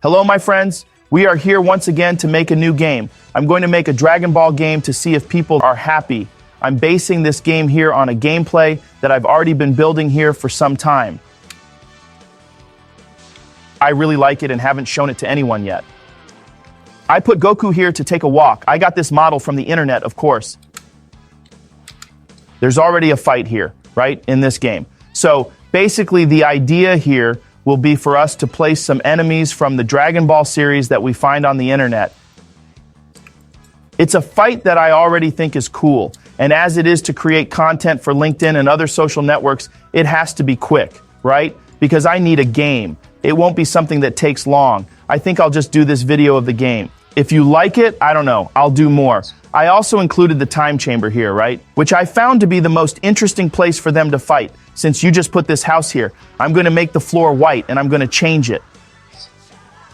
Hello, my friends. We are here once again to make a new game. I'm going to make a Dragon Ball game to see if people are happy. I'm basing this game here on a gameplay that I've already been building here for some time. I really like it and haven't shown it to anyone yet. I put Goku here to take a walk. I got this model from the internet, of course. There's already a fight here, right, in this game. So basically the idea here will be for us to place some enemies from the Dragon Ball series that we find on the internet. It's a fight that I already think is cool, and as it is to create content for LinkedIn and other social networks, it has to be quick, right? Because I need a game. It won't be something that takes long. I think I'll just do this video of the game. If you like it, I don't know, I'll do more. I also included the time chamber here, right? Which I found to be the most interesting place for them to fight. Since you just put this house here, I'm going to make the floor white and I'm going to change it.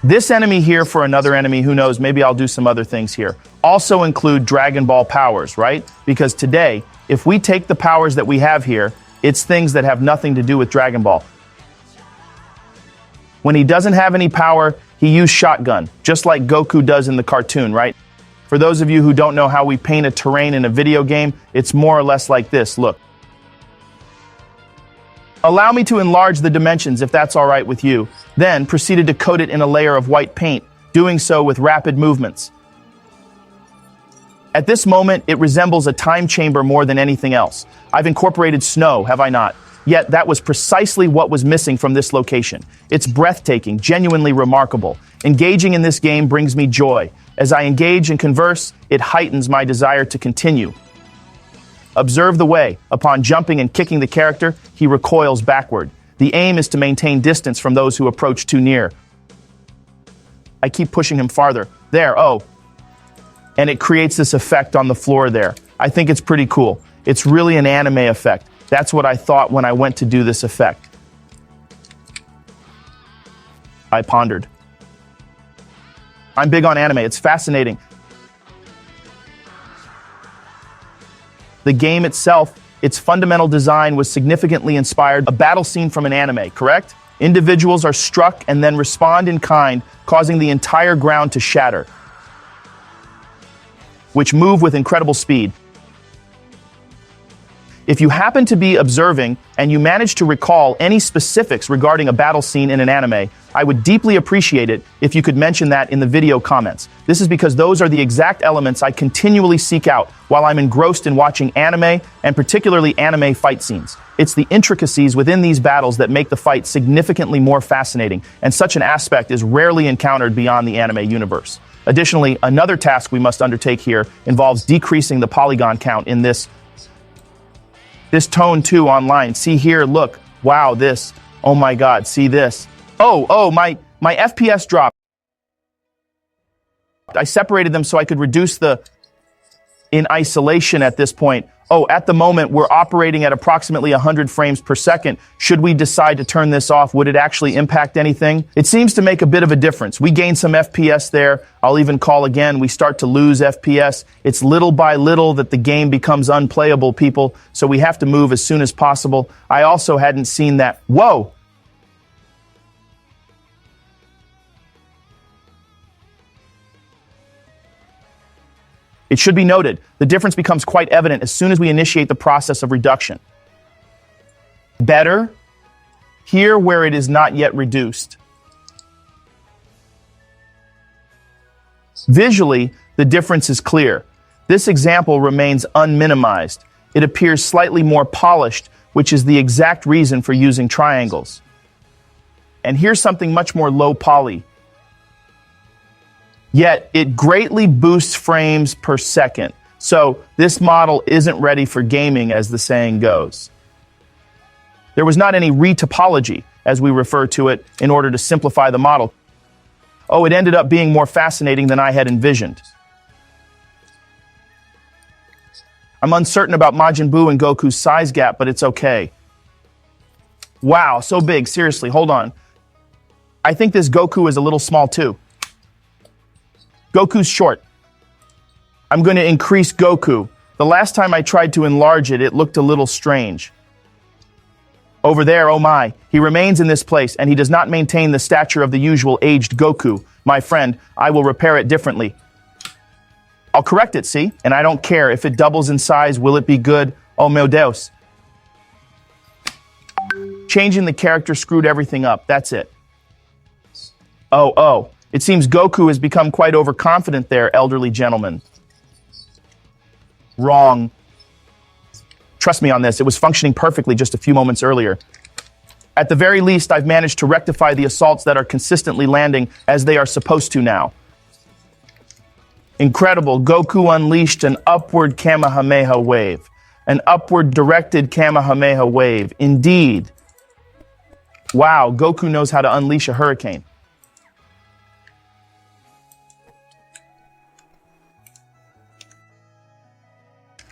This enemy here for another enemy, who knows, maybe I'll do some other things here. Also include Dragon Ball powers, right? Because today, if we take the powers that we have here, it's things that have nothing to do with Dragon Ball. When he doesn't have any power, he used shotgun, just like Goku does in the cartoon, right? For those of you who don't know how we paint a terrain in a video game, it's more or less like this, look. Allow me to enlarge the dimensions if that's all right with you, then proceeded to coat it in a layer of white paint, doing so with rapid movements. At this moment, it resembles a time chamber more than anything else. I've incorporated snow, have I not? Yet that was precisely what was missing from this location. It's breathtaking, genuinely remarkable. Engaging in this game brings me joy. As I engage and converse, it heightens my desire to continue. Observe the way. Upon jumping and kicking the character, he recoils backward. The aim is to maintain distance from those who approach too near. I keep pushing him farther. There, oh. And it creates this effect on the floor there. I think it's pretty cool. It's really an anime effect. That's what I thought when I went to do this effect. I pondered. I'm big on anime. It's fascinating. The game itself, its fundamental design was significantly inspired by a battle scene from an anime, correct? Individuals are struck and then respond in kind, causing the entire ground to shatter, which move with incredible speed. If you happen to be observing and you manage to recall any specifics regarding a battle scene in an anime, I would deeply appreciate it if you could mention that in the video comments. This is because those are the exact elements I continually seek out while I'm engrossed in watching anime, and particularly anime fight scenes. It's the intricacies within these battles that make the fight significantly more fascinating, and such an aspect is rarely encountered beyond the anime universe. Additionally, another task we must undertake here involves decreasing the polygon count in this tone too online. See here, look, wow, this, oh my God, see this. My FPS dropped. I separated them so I could reduce in isolation at this point. At the moment, we're operating at approximately 100 frames per second. Should we decide to turn this off, would it actually impact anything? It seems to make a bit of a difference. We gain some FPS there. I'll even call again. We start to lose FPS. It's little by little that the game becomes unplayable, people, so we have to move as soon as possible. I also hadn't seen that. Whoa! It should be noted, the difference becomes quite evident as soon as we initiate the process of reduction. Better, here where it is not yet reduced. Visually, the difference is clear. This example remains unminimized. It appears slightly more polished, which is the exact reason for using triangles. And here's something much more low poly. Yet, it greatly boosts frames per second. So, this model isn't ready for gaming, as the saying goes. There was not any retopology, as we refer to it, in order to simplify the model. It ended up being more fascinating than I had envisioned. I'm uncertain about Majin Buu and Goku's size gap, but it's okay. Wow, so big, seriously, hold on. I think this Goku is a little small too. Goku's short. I'm going to increase Goku. The last time I tried to enlarge it, it looked a little strange. Over there, oh my, he remains in this place, and he does not maintain the stature of the usual aged Goku. My friend, I will repair it differently. I'll correct it, see? And I don't care. If it doubles in size, will it be good? Oh meu Deus. Changing the character screwed everything up. That's it. Oh. It seems Goku has become quite overconfident there, elderly gentleman. Wrong. Trust me on this, it was functioning perfectly just a few moments earlier. At the very least, I've managed to rectify the assaults that are consistently landing as they are supposed to now. Incredible, Goku unleashed an upward Kamehameha wave. An upward directed Kamehameha wave, indeed. Wow, Goku knows how to unleash a hurricane.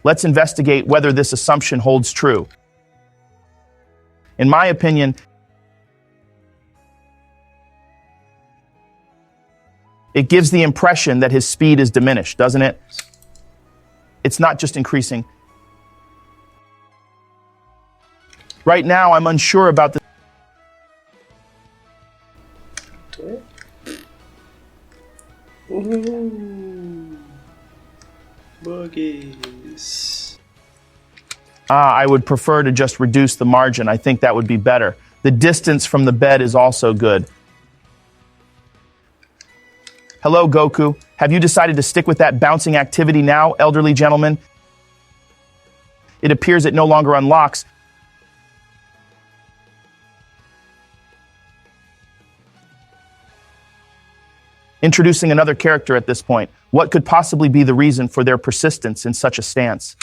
Let's investigate whether this assumption holds true. In my opinion, it gives the impression that his speed is diminished, doesn't it? It's not just increasing. Right now, I'm unsure about the... Buggies. I would prefer to just reduce the margin. I think that would be better. The distance from the bed is also good. Hello, Goku. Have you decided to stick with that bouncing activity now, elderly gentleman? It appears it no longer unlocks. Introducing another character at this point. What could possibly be the reason for their persistence in such a stance?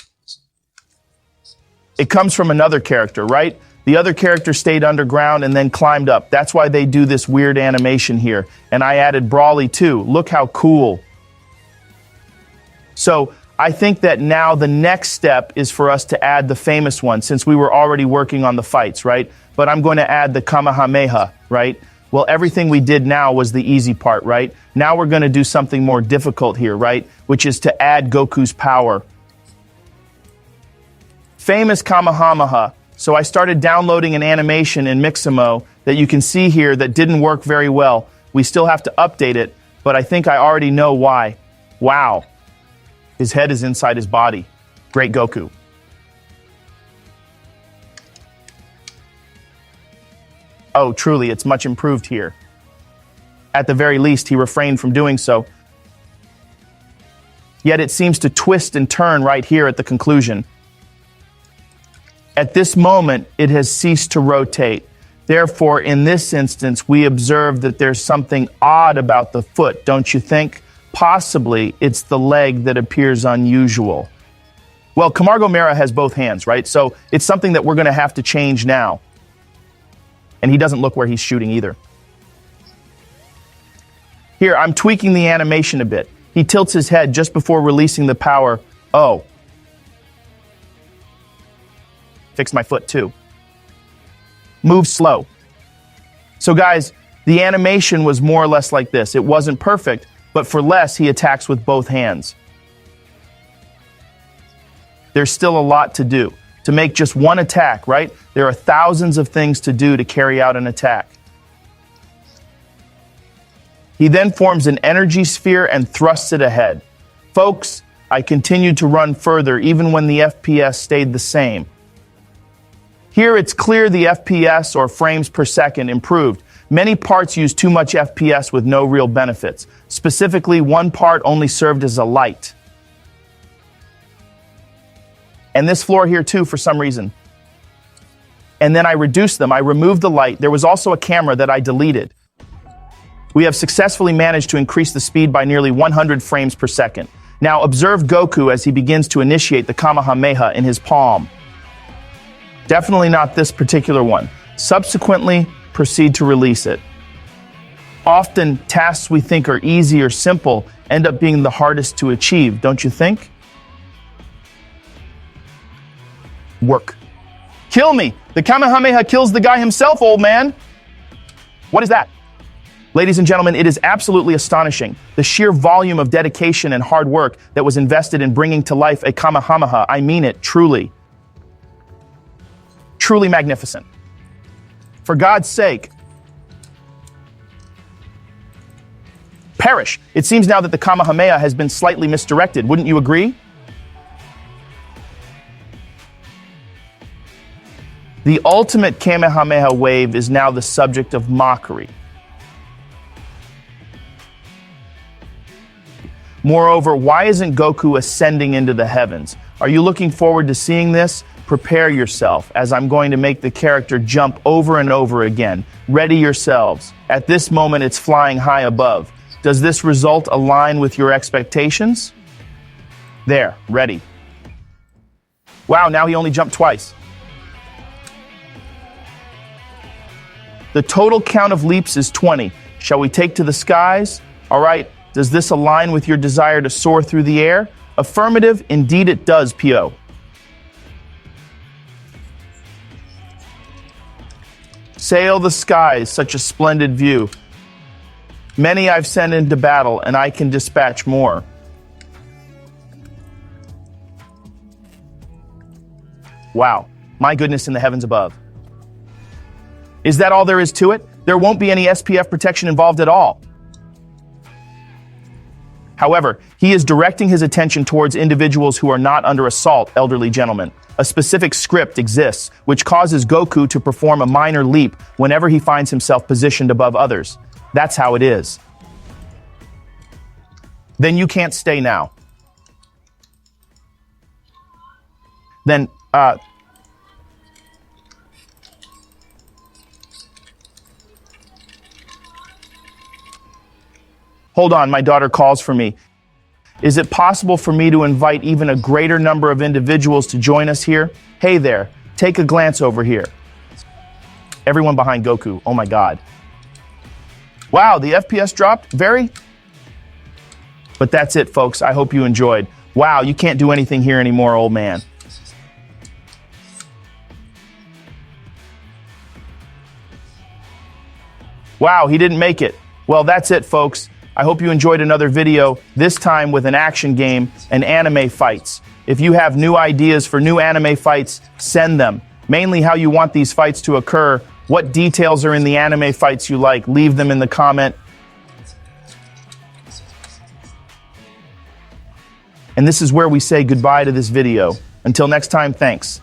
It comes from another character, right? The other character stayed underground and then climbed up. That's why they do this weird animation here. And I added Brawly too. Look how cool. So I think that now the next step is for us to add the famous one, since we were already working on the fights, right? But I'm going to add the Kamehameha, right? Well, everything we did now was the easy part, right? Now we're going to do something more difficult here, right? Which is to add Goku's power. Famous Kamehameha. So I started downloading an animation in Mixamo that you can see here that didn't work very well. We still have to update it, but I think I already know why. Wow. His head is inside his body. Great Goku. Oh, truly, it's much improved here. At the very least, he refrained from doing so. Yet it seems to twist and turn right here at the conclusion. At this moment, it has ceased to rotate. Therefore, in this instance, we observe that there's something odd about the foot, don't you think? Possibly, it's the leg that appears unusual. Well, Camargo Mera has both hands, right? So it's something that we're going to have to change now. And he doesn't look where he's shooting either. Here, I'm tweaking the animation a bit. He tilts his head just before releasing the power. Oh. Fix my foot too. Move slow. So guys, the animation was more or less like this. It wasn't perfect, but for less, he attacks with both hands. There's still a lot to do. To make just one attack, right? There are thousands of things to do to carry out an attack. He then forms an energy sphere and thrusts it ahead. Folks, I continued to run further even when the FPS stayed the same. Here it's clear the FPS, or frames per second, improved. Many parts use too much FPS with no real benefits. Specifically, one part only served as a light. And this floor here too, for some reason. And then I reduced them. I removed the light. There was also a camera that I deleted. We have successfully managed to increase the speed by nearly 100 frames per second. Now observe Goku as he begins to initiate the Kamehameha in his palm. Definitely not this particular one. Subsequently, proceed to release it. Often, tasks we think are easy or simple end up being the hardest to achieve, don't you think? Work. Kill me! The Kamehameha kills the guy himself, old man! What is that? Ladies and gentlemen, it is absolutely astonishing. The sheer volume of dedication and hard work that was invested in bringing to life a Kamehameha. I mean it, truly. Truly magnificent. For God's sake. Perish. It seems now that the Kamehameha has been slightly misdirected. Wouldn't you agree? The ultimate Kamehameha wave is now the subject of mockery. Moreover, why isn't Goku ascending into the heavens? Are you looking forward to seeing this? Prepare yourself, as I'm going to make the character jump over and over again. Ready yourselves. At this moment, it's flying high above. Does this result align with your expectations? There, ready. Wow, now he only jumped twice. The total count of leaps is 20. Shall we take to the skies? All right. Does this align with your desire to soar through the air? Affirmative, indeed it does, P.O. Sail the skies, such a splendid view. Many I've sent into battle, and I can dispatch more. Wow, my goodness in the heavens above. Is that all there is to it? There won't be any SPF protection involved at all. However, he is directing his attention towards individuals who are not under assault, elderly gentlemen. A specific script exists, which causes Goku to perform a minor leap whenever he finds himself positioned above others. That's how it is. Then you can't stay now. Then, hold on, my daughter calls for me. Is it possible for me to invite even a greater number of individuals to join us here? Hey there, take a glance over here. Everyone behind Goku, oh my God. Wow, the FPS dropped, very? But that's it, folks, I hope you enjoyed. Wow, you can't do anything here anymore, old man. Wow, he didn't make it. Well, that's it, folks. I hope you enjoyed another video, this time with an action game and anime fights. If you have new ideas for new anime fights, send them. Mainly how you want these fights to occur, what details are in the anime fights you like, leave them in the comment. And this is where we say goodbye to this video. Until next time, thanks.